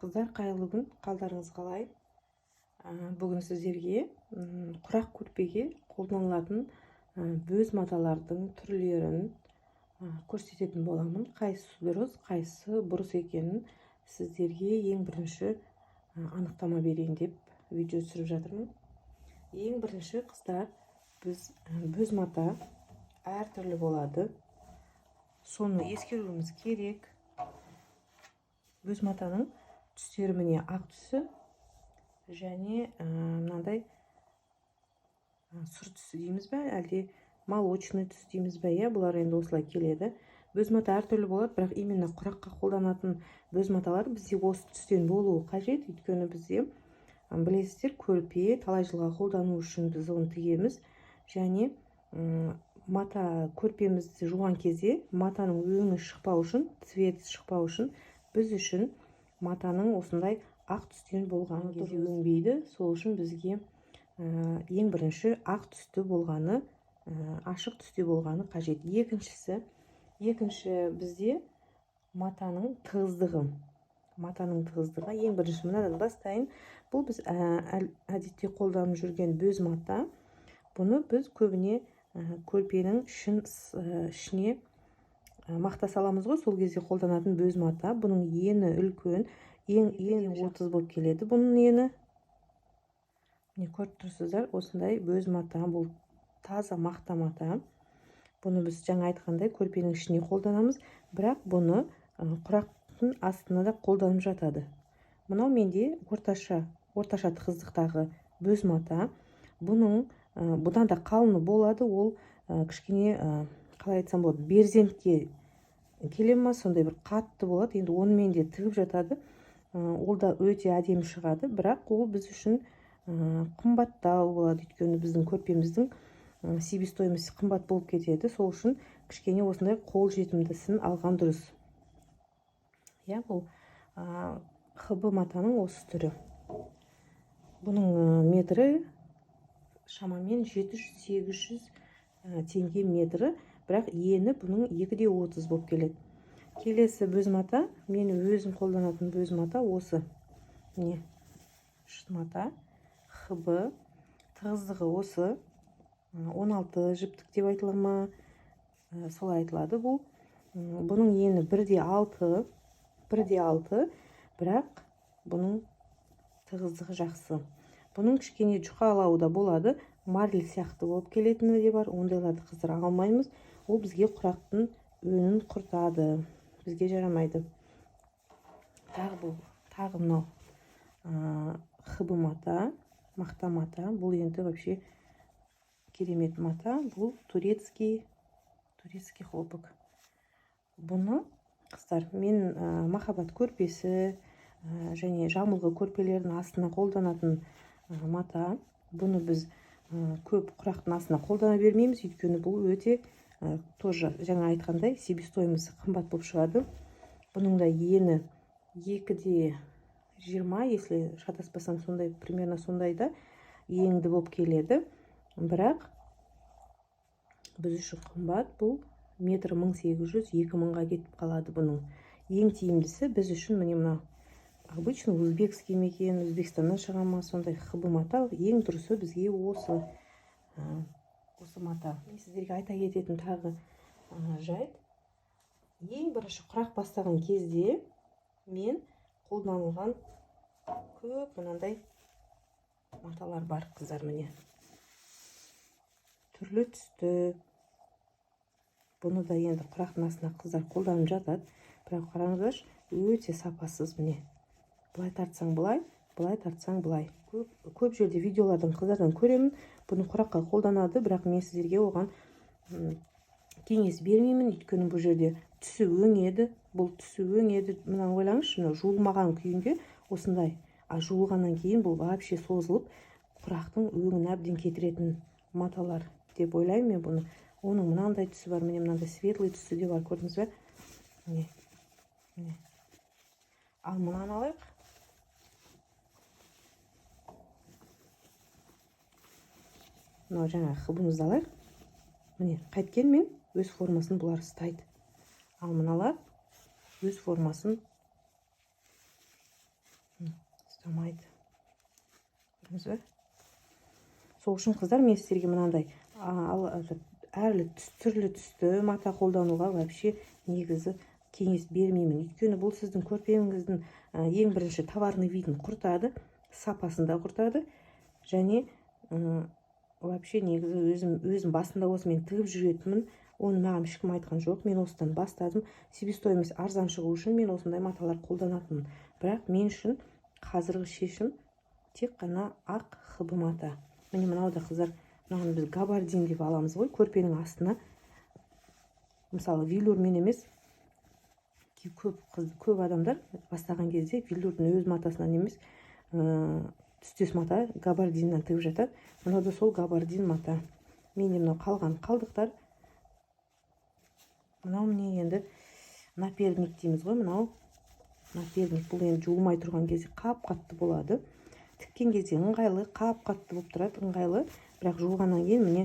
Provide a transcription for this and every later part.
Қыздар, қайырлы күн, қалдарыңыз қалай? Бүгін сіздерге құрақ көрпеге қолданылатын бөз маталардың түрлерін көрсететін боламын. Қайсысы дұрыс, қайсысы бұрыс екенін сіздерге ең бірінші анықтама берейін деп видео түсіріп жатырмын. Ең бірінші, қыздар, біз бөз мата әртүрлі болады. Соны ескеруіміз керек. Бөз матаның түстері міне ақ түсі және мынандай сұр түсі дейміз бе, әлде молочный түс дейміз бе, бұлар енді осылай келеді. Бөз мата әртүрлі болады, бірақ именно құраққа қолданатын бөз маталар бізде осы түстен болуы қажет. Өйткені бізде білесіздер, көрпе талай жылға қолдану үшін біз оны тігеміз, және мата көрпемізді жуған кезде матаның өңі шықпау үшін, цвет шықпау үшін, біз үшін матаның осындай ақ түстен болғаны кезде өңбейді. Сол үшін бізге ең бірінші ақ түсті болғаны, ашық түсте болғаны қажет. Екінші бізде матаның тығыздығы. Ең бірінші мынадан бастайын. Бұл біз әдетте қолданып жүрген бөз мата. Бұны біз көбіне көрпенің ішіне мақта саламыз ғой, сол кезде қолданатын бөз мата. Бұның ені үлкен, ең 30 болып келеді. Бұның ені, не көріп тұрсыздар, осындай бөз мата. Бұл таза мақта мата. Бұны біз жаңа айтқандай көрпенің ішіне қолданамыз, бірақ бұны құрақтың астына да қолданып жатады. Мынау менде орташа тығыздықтағы бөз мата. Бұның бұдан да қалыны болады. Ол кішкене, қалай айтсам болады, берзентке келе ма, сондай бір қатты болады. Енді онымен де тігіп жатады. Ол да өте әдемі шығады, бірақ ол біз үшін қымбаттау болады. Өйткені біздің көрпеміздің себестоимости қымбат болып кетеді. Сол үшін кішкене осындай қол жетімдісін алған дұрыс. Бұл ХБ матаның осы түрі. Бұның метрі шамамен 700-800 теңге метрі, бірақ ені бұның 2,30 болып келеді. Келесі бөз мата, мен өзім қолданатын бөз мата осы. Міне, мата, ХБ, тығыздығы осы. 16 жіптік деп айтылар ма, солай айтылады бұл. Бұның ені 1,6, бірақ бұның тығыздығы жақсы. Бұның кішкене жұқалауы да болады, марль сияқты болып келетіні де бар. Ондайларды қыздар алмаймыз. Ол бізге құрақтың өнін құртады, бізге жарамайды. Тағы мынау ХБ мата, мақта мата. Бұл енді вообще керемет мата. Бұл турецкий хлопок. Бұны, қыздар, мен махаббат көрпесі және жамылғы көрпелердің астына қолданатын мата. Бұны біз көп құрақтың астына қолдана бермейміз, өйткені бұл өте тоже жаңа айтқандай себестоимости қымбат болып шығады. Бұның да ені 2,20, если шатаспасам, сондай, примерно сондайда еңді болып келеді. Бірақ біз үшін қымбат. Бұл метр 1800-2000-ға кетіп қалады. Бұның ең тиімдісі біз үшін міне мынау. Обычно өзбекский мекен, Өзбекстаннан шыға ма, сондай ХБ мата. Ең дұрысы бізге осы мата. Сіздерге айта кететін тағы жайт. Ең бірінші құрақ бастаған кезде мен қолданылған көп мынандай маталар бар, қыздар, міне. Түрлі түсті. Бұны да енді құрақтың астына қыздар қолданып жатады. Бірақ қараңыздаршы, өте сапасыз, міне. Былай тартсаң былай, былай тартсаң былай. Көп жерде видеолардан қыздардан көремін, бұны құраққа қолданады, бірақ мен сіздерге оған кеңес бермеймін. Өйткені бұл жерде түсі өңеді, Мына ойлаңызшы, жуылмаған күйінде осындай, жуылғаннан кейін бұл вообще созылып, құрақтың өңін әбден кетіретін маталар деп ойлаймын мен бұны. Оның мынандай түсі бар, міне мынандай светлый түсі де бар, көрдіңіз бе? Міне. Ал мынаны алайық. Мынау жаңа ХБ-мызды алайық. Міне, қайткенмен өз формасын бұлар ұстайды. Ал мыналар өз формасын ұстамайды. Көрдіңіз бе? Сол үшін қыздар, мен сіздерге мынандай түрлі түсті мата қолдануға вообще негізі кеңес бермеймін. Өйткені бұл сіздің көрпеңіздің ең бірінші товарный видін құртады, сапасын да құртады. Және вообще негізі өзім басында осы мен тігіп жүретінмін. Оны маған ешкім айтқан жоқ. Мен осыдан бастадым. Себестоимость арзан шығу үшін мен осындай маталар қолданатынмын. Бірақ мен үшін қазіргі шешім тек қана ақ хб мата. Міне мынау да қыздар, мынаны біз габардин деп аламыз ғой, көрпенің астына. Мысалы велюрмен емес, көп адамдар бастаған кезде велюрдің өз матасынан емес, түстес мата габардиннан тігіп жатады. Мынау да сол габардин мата. Менде мынау қалған қалдықтар. Мынау міне енді напердник дейміз ғой. Мынау напердник. Бұл енді жуылмай тұрған кезде қап-қатты болады. Тіккен кезде ыңғайлы, қап-қатты болып тұрады, ыңғайлы. Бірақ жуғаннан кейін міне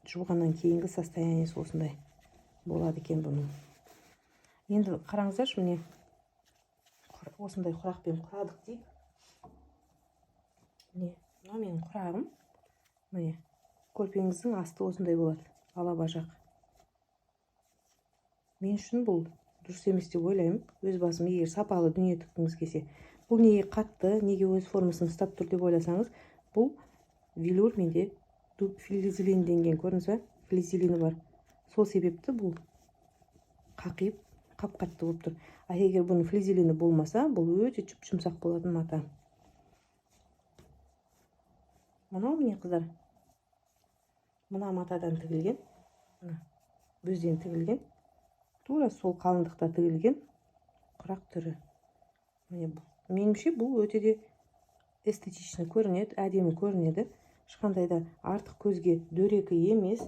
жуғаннан кейінгі состояниесі осындай болады екен бұның. Енді қараңыздаршы, міне осындай құрақпен құрадық дейік. Міне, мынау менің құрағым. Міне, көрпеңіздің асты осындай болады, алаба жақ. Мен үшін бұл дұрыс емес деп ойлаймын. Өз басым, егер сапалы дүние тіккіңіз келсе, бұл неге қатты, неге өз формасын ұстап тұр деп ойласаңыз, бұл велюр менде флизеленген, көрдіңіз бе? Флизелені бар. Сол себепті бұл қақиып, қап-қатты болып тұр. А егер бұның флизелені болмаса, бұл өте жұмсақ болатын мата. Мынау міне қыздар, мына матадан тігілген, бөзден тігілген, тура сол қалыңдықта тігілген құрақ түрі. Меніңше бұл өте де эстетичный көрінеді, әдемі көрінеді. Ешқандай да артық көзге дөрекі емес.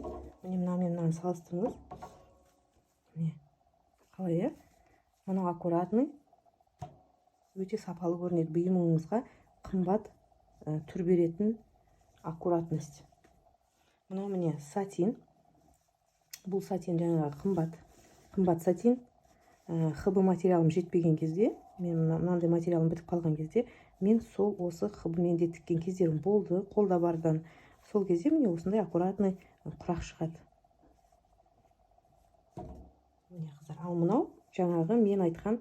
Міне мынаны салыстырыңыз. Міне қалай, мынау аккуратный, өте сапалы көрінеді. Бұйымыңызға қымбат түр беретін аккуратность. Мынау міне сатин. Бұл сатин жаңағы қымбат сатин. хб материалым жетпеген кезде, мен мынандай материалым бітіп қалған кезде, мен сол осы хб-мен де тіккен кездерім болды, қолда бардан. Сол кезде міне осындай аккуратный құрақ шығады. Міне қыздар, ал мынау жаңағы мен айтқан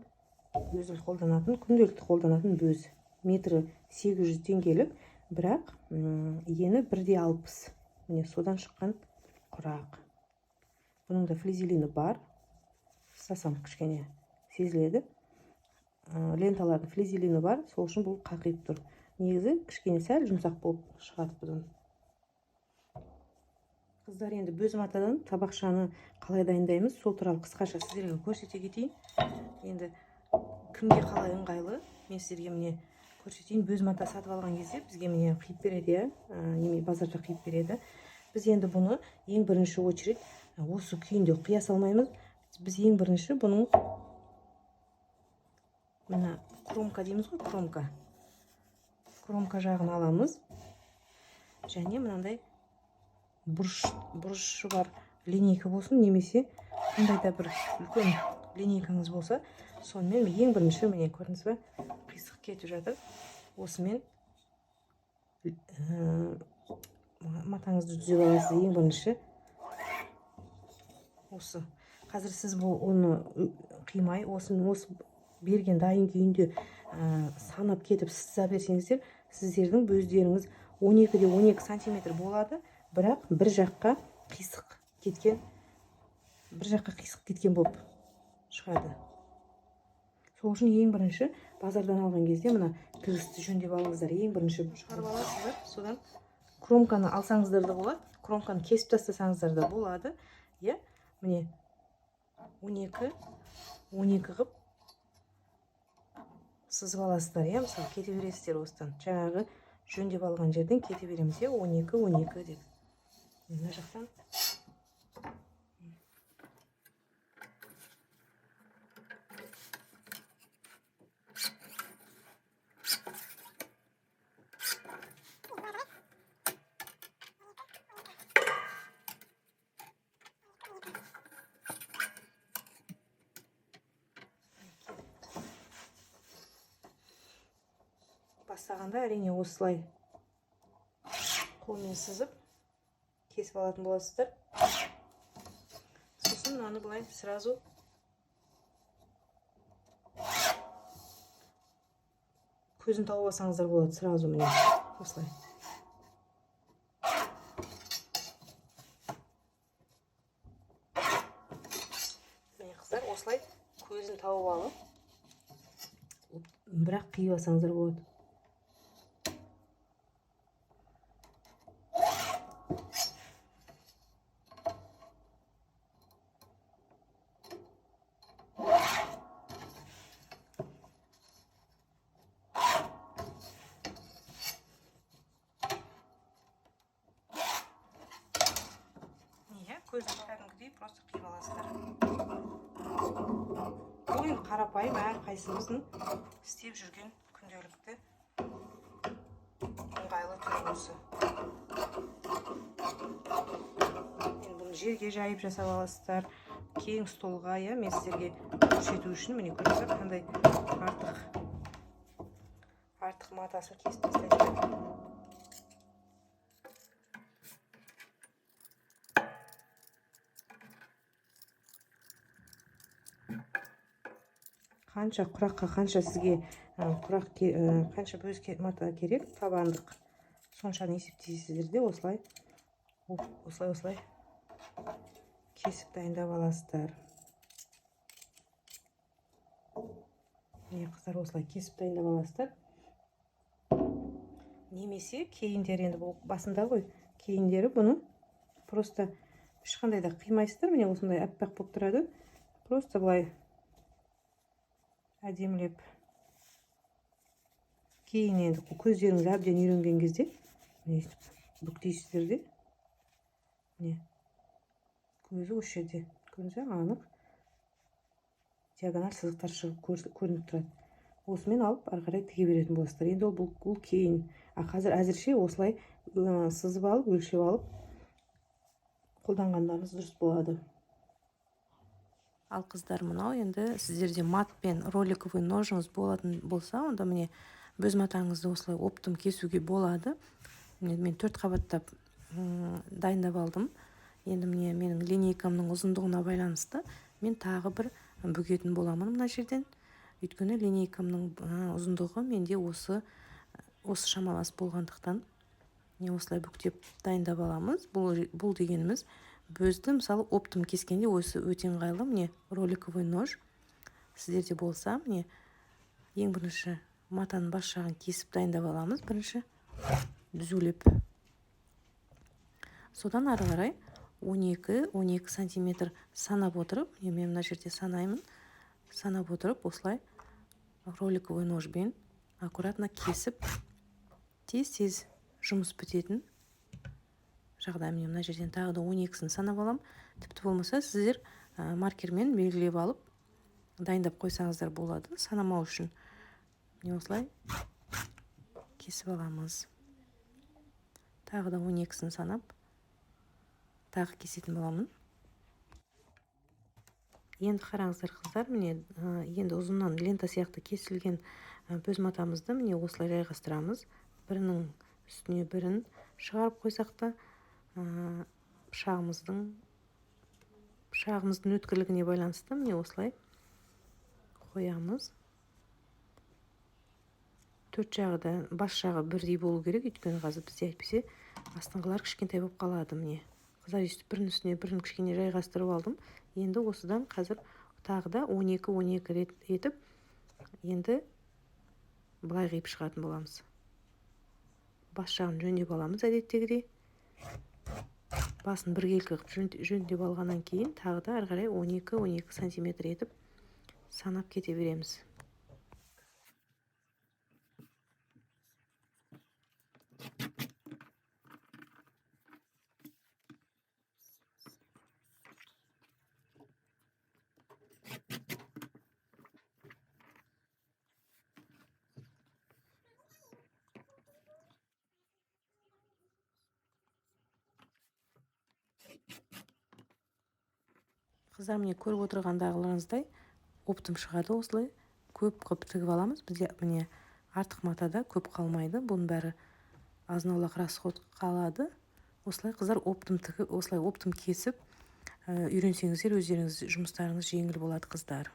өзім қолданатын, күнделікті қолданатын бөз. Метрі 800 теңгелік, бірақ ені 1,60. Міне содан шыққан құрақ. Бұның да флизелені бар. Сасам кішкене сезіледі. Ленталардың флизелені бар, сол үшін бұл қақиып тұр. Негізі кішкене сәл жұмсақ болып шығады бұдан. Қыздар, енді бөз матадан табақшаны қалай дайындаймыз, сол туралы қысқаша сіздерге көрсете кетейін. Енді кімге қалай ыңғайлы, мен сіздерге міне көрсетейін. Бөз мата сатып алған кезде бізге міне қиып береді, неме базарда қиып береді. Біз енді бұны ең бірінші очередь осы күйінде қия салмаймыз. Біз ең бірінші бұның мына кромка дейміз ғой, кромка жағын аламыз. Және мынандай бұрышы бар линейка болсын, немесе қандай да бір үлкен линейкаңыз болса, сонымен ең бірінші міне көрдіңіз бе, қисық кетіп жатыр. Осымен матаңызды түзеп аласыз. Ең бірінші осы. Қазір сіз оны қимай, осы берген дайын күйінде санап кетіп сыза берсеңіздер, сіздердің бөздеріңіз 12-де 12 сантиметр болады, бірақ бір жаққа қисық кеткен болып шығады. Сол үшін ең бірінші базардан алған кезде мына тігісті жөндеп алыңыздар. Ең бірінші шығарып аласыздар, содан кромканы алсаңыздар да болады, кромканы кесіп тастасаңыздар да болады. Міне 12 қып сызып аласыздар. Мысалы кете бересіздер осыдан. Жаңағы жөндеп алған жерден кете береміз, 12 деп. Мына жақтан бастағанда әрине осылай қолмен сызып кесіп алатын боласыздар. Сосын мынаны былай сразу көзін тауып алсаңыздар болады. Сразу міне осылай. Міне қыздар, осылай көзін тауып алып, бірақ қиып алсаңыздар болады. Көзін кәдімгідей просто қиып аласыздар. Бұл енді қарапайым әрқайсымыздың істеп жүрген күнделікті ыңғайлы түрі. Енді бұны жерге жайып жасап аласыздар. Кең столға, мен сіздерге көрсету үшін міне көрсеңіздер қандай артық матасын кесіп тастайсыздар. Қанша құраққа, қанша сізге қанша бөз мата керек, табандық, соншаны есептейсіздер де осылай кесіп дайындап аласыздар. Міне қыздар, осылай кесіп дайындап аласыздар. Немесе кейіндері, енді бұл басында ғой, кейіндері бұны просто ешқандай да қимайсыздар. Міне осындай аппақ болып тұрады. Просто былай әдемілеп, кейін енді көздеріңіз әбден үйренген кезде бүктейсіздер де, көзі осы жерде, көрдіңіздер, анық диагональ сызықтар шығып көрініп тұрады. Осымен алып ары қарай тіге беретін боласыздар. Енді бұл кейін, қазір әзірше осылай сызып алып, өлшеп алып қолданғандарыңыз дұрыс болады. Ал қыздар, мынау енді сіздерде мат пен роликовый ножыңыз болатын болса, онда міне бөз матаңызды осылай оптым кесуге болады. Мен 4 қабаттап дайындап алдым. Енді міне менің линейкамның ұзындығына байланысты мен тағы бір бүгетін боламын мына жерден. Өйткені линейкамның ұзындығы менде осы шамалас болғандықтан осылай бүктеп дайындап аламыз. Бұл дегеніміз бөзді мысалы оптым кескенде осы өте ыңғайлы. Міне роликовый нож сіздерде болса, міне ең бірінші матаның бас жағын кесіп дайындап аламыз, бірінші дүзулеп. Содан ары қарай 12 сантиметр санап отырып, мен мына жерде санаймын, санап отырып осылай роликовый ножбен аккуратно кесіп тез жұмыс бітетін жағдай. Мына жерден тағы да 12-сін санап алам. Тіпті болмаса сіздер маркермен белгілеп алып дайындап қойсаңыздар болады, санамау үшін. Осылай кесіп аламыз. Тағы да 12-сін санап тағы кесетін боламын. Енді қараңыздар қыздар, міне енді ұзыннан лента сияқты кесілген бөз матамызды міне осылай жайғастырамыз. Бірінің үстіне бірін шығарып қойсақ та пышағымыздың өткірлігіне байланысты міне осылай қоямыз. Төрт жағы да бас жағы бірдей болу керек, өйткені қазір бізде әйтпесе астыңғылар кішкентай болып қалады. Міне қыздар, бірінің үстіне бірін кішкене жайғастырып алдым. Енді осыдан қазір тағы да 12 рет етіп енді былай қиып шығатын боламыз. Бас жағын жөндеп аламыз әдеттегідей. Басын біркелкі жөндеп алғаннан кейін тағы да ары қарай 12 сантиметр етіп санап кете береміз. Қыздар, міне көріп отырғандағыларыңыздай оптым шығады, осылай көп қып тігіп аламыз. Бізде міне артық матада көп қалмайды. Бұның бәрі азын аулақ расход қалады. Осылай қыздар осылай оптым кесіп үйренсеңіздер өздеріңіз жұмыстарыңыз жеңіл болады қыздар.